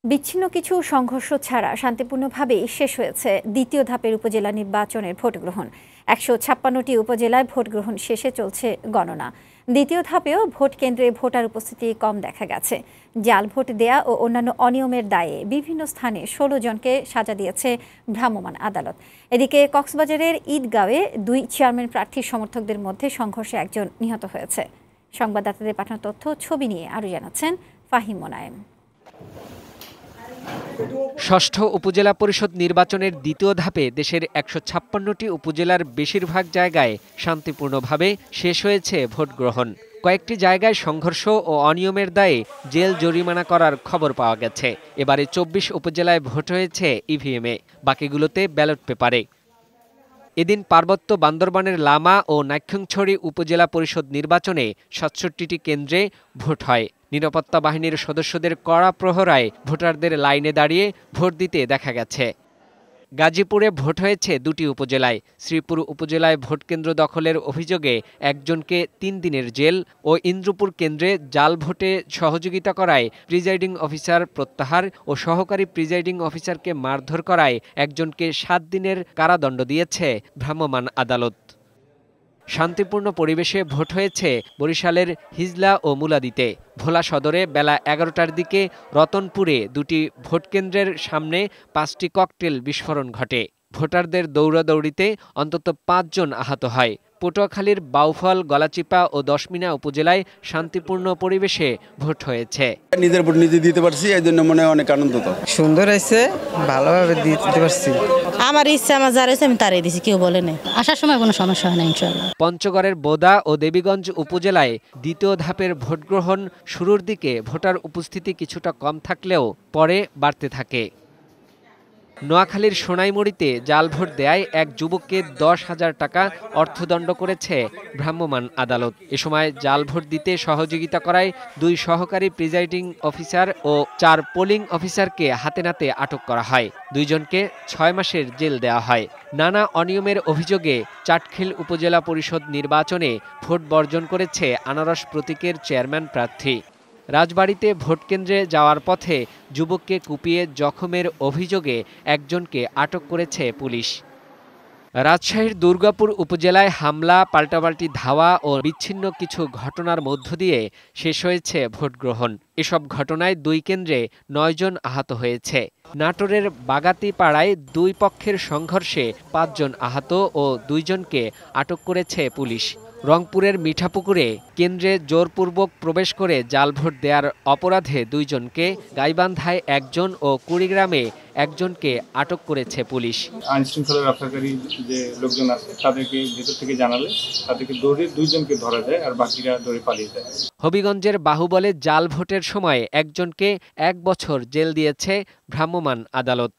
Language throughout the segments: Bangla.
বিচ্ছিন্ন কিছু সংঘর্ষ ছাড়া শান্তিপূর্ণভাবেই শেষ হয়েছে দ্বিতীয় ধাপের উপজেলা নির্বাচনের ভোট গ্রহণ। ১৫৬টি উপজেলায় ভোট গ্রহণ শেষে চলছে গণনা। দ্বিতীয় ধাপেও ভোট কেন্দ্রে ভোটার উপস্থিতি কম দেখা গেছে। জাল ভোট দেয়া ও অন্যান্য অনিয়মের দায়ে বিভিন্ন স্থানে ১৬ জনকে সাজা দিয়েছে ভ্রাম্যমাণ আদালত। এদিকে কক্সবাজারের ঈদগাঁওয়ে ২ চেয়ারম্যান প্রার্থীর সমর্থকদের মধ্যে সংঘর্ষে একজন নিহত হয়েছে। সংবাদদাতাদের পাঠানো তথ্য ছবি নিয়ে আরও জানাচ্ছেন ফাহিম মোনায়েম। ষষ্ঠ উপজেলা পরিষদ নির্বাচনের দ্বিতীয় ধাপে দেশের ১৫৬টি উপজেলার বেশিরভাগ জায়গায় শান্তিপূর্ণভাবে শেষ হয়েছে ভোট গ্রহণ। কয়েকটি জায়গায় সংঘর্ষ ও অনিয়মের দায়ে জেল জরিমানা করার খবর পাওয়া গেছে। এবারে ২৪ উপজেলায় ভোট হয়েছে ইভিএমে, বাকিগুলোতে ব্যালট পেপারে। এদিন পার্বত্য বান্দরবানের লামা ও নাইক্ষ্যংছড়ি উপজেলা পরিষদ নির্বাচনে ৬৭টি কেন্দ্রে ভোট হয়। নিরাপত্তা বাহিনীর সদস্যদের কড়া প্রহরায় ভোটারদের লাইনে দাঁড়িয়ে ভোট দিতে দেখা গেছে। গাজীপুরে ভোট হয়েছে ২টি উপজেলায়। শ্রীপুর উপজেলায় ভোটকেন্দ্র দখলের অভিযোগে একজনকে ৩ দিনের জেল ও ইন্দ্রপুর কেন্দ্রে জাল ভোটে সহযোগিতা করায় প্রিজাইডিং অফিসার প্রত্যাহার ও সহকারী প্রিজাইডিং অফিসারকে মারধর করায় একজনকে ৭ দিনের কারাদণ্ড দিয়েছে ভ্রাম্যমাণ আদালত। শান্তিপূর্ণ পরিবেশে ভোট হয়েছে বরিশালের হিজলা ও মুলাদিতে। ভোলা সদরে বেলা ১১টার দিকে রতনপুরে ২টি ভোটকেন্দ্রের সামনে ৫টি ককটেল বিস্ফোরণ ঘটে। ভোটারদের দৌড়াদৌড়িতে অন্তত ৫ জন আহত হয়। পটুয়াখালীর বাউফল, গলাচিপা ও দশমিনা উপজেলায় শান্তিপূর্ণ পরিবেশে ভোট হয়েছে। নিজের ভোট নিজে দিতে পারছি, এই জন্য মনে হয় অনেক আনন্দিত। সুন্দর হয়েছে, ভালোভাবে দিতে পারছি। আমার ইচ্ছা, আমার যার হয়েছে আমি তারাই দিছি, কেউ বলে নাই। আসার সময় কোনো সমস্যা হয় না ইনশাআল্লাহ। পঞ্চগড়ের বোদা ও দেবীগঞ্জ উপজেলায় দ্বিতীয় ধাপের ভোট গ্রহণ শুরুর দিকে ভোটার উপস্থিতি কিছুটা কম থাকলেও পরে বাড়তে থাকে। নোয়াখালীর সোনাইমুড়িতে জাল ভোট দেয়ায় এক যুবককে ১০,০০০ টাকা অর্থদণ্ড করেছে ভ্রাম্যমাণ আদালত। এ সময় জাল ভোট দিতে সহযোগিতা করায় ২ সহকারী প্রিজাইডিং অফিসার ও ৪ পোলিং অফিসারকে হাতে নাতে আটক করা হয়। ২ জনকে ৬ মাসের জেল দেওয়া হয়। নানা অনিয়মের অভিযোগে চাটখিল উপজেলা পরিষদ নির্বাচনে ভোট বর্জন করেছে আনারস প্রতীকের চেয়ারম্যান প্রার্থী। রাজবাড়ীতে ভোটকেন্দ্রে যাওয়ার পথে যুবককে কুপিয়ে জখমের অভিযোগে একজনকে আটক করেছে পুলিশ। রাজশাহীর দুর্গাপুর উপজেলায় হামলা, পাল্টাপাল্টি ধাওয়া ও বিচ্ছিন্ন কিছু ঘটনার মধ্য দিয়ে শেষ হয়েছে ভোট গ্রহণ। এসব ঘটনায় ২ কেন্দ্রে ৯ জন আহত হয়েছে। নাটোরের বাগাতিপাড়ায় ২ পক্ষের সংঘর্ষে ৫ জন আহত ও ২ জনকে আটক করেছে পুলিশ। রংপুরের মিঠাপুকুরে কেন্দ্রে জোরপূর্বক প্রবেশ করে জাল ভোট দেওয়ার অপরাধে ২ জনকে, গাইবান্ধায় ১ জন ও কুড়িগ্রামে ১ জনকে আটক করেছে পুলিশ। আইন শৃঙ্খলা রক্ষাকারী যে লোকজন আছে তাদেরকে ভেতর থেকে জানালে তাদেরকে দৌড়ে ২ জনকে ধরা যায় আর বাকিরা দৌড়ে পালিয়ে যায়। হবিগঞ্জের বাহুবলে জাল ভোটের সময় একজনকে ১ বছর জেল দিয়েছে ভ্রাম্যমাণ আদালত।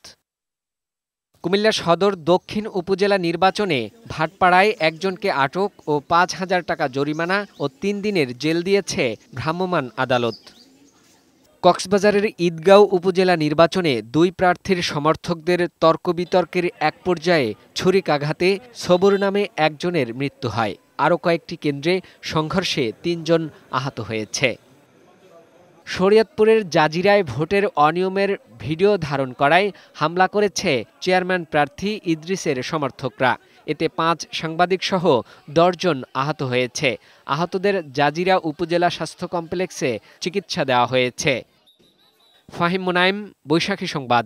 কুমিল্লা সদর দক্ষিণ উপজেলা নির্বাচনে ভাটপাড়ায় একজনকে আটক ও ৫,০০০ টাকা জরিমানা ও ৩ দিনের জেল দিয়েছে ভ্রাম্যমাণ আদালত। কক্সবাজারের ঈদগাঁও উপজেলা নির্বাচনে ২ প্রার্থীর সমর্থকদের তর্ক-বিতর্কের এক পর্যায়ে ছুরিকাঘাতে সবুর নামে একজনের মৃত্যু হয়। আরও কয়েকটি কেন্দ্রে সংঘর্ষে ৩ জন আহত হয়েছে। শরীয়তপুরের জাজিরায় ভোটের অনিয়মের ভিডিও ধারণ করায় হামলা করেছে চেয়ারম্যান প্রার্থী ইদ্রিসের সমর্থকরা। এতে ৫ সাংবাদিকসহ ১০ জন আহত হয়েছে। আহতদের জাজিরা উপজেলা স্বাস্থ্য কমপ্লেক্সে চিকিৎসা দেওয়া হয়েছে। ফাহিম মোনায়েম, বৈশাখী সংবাদ।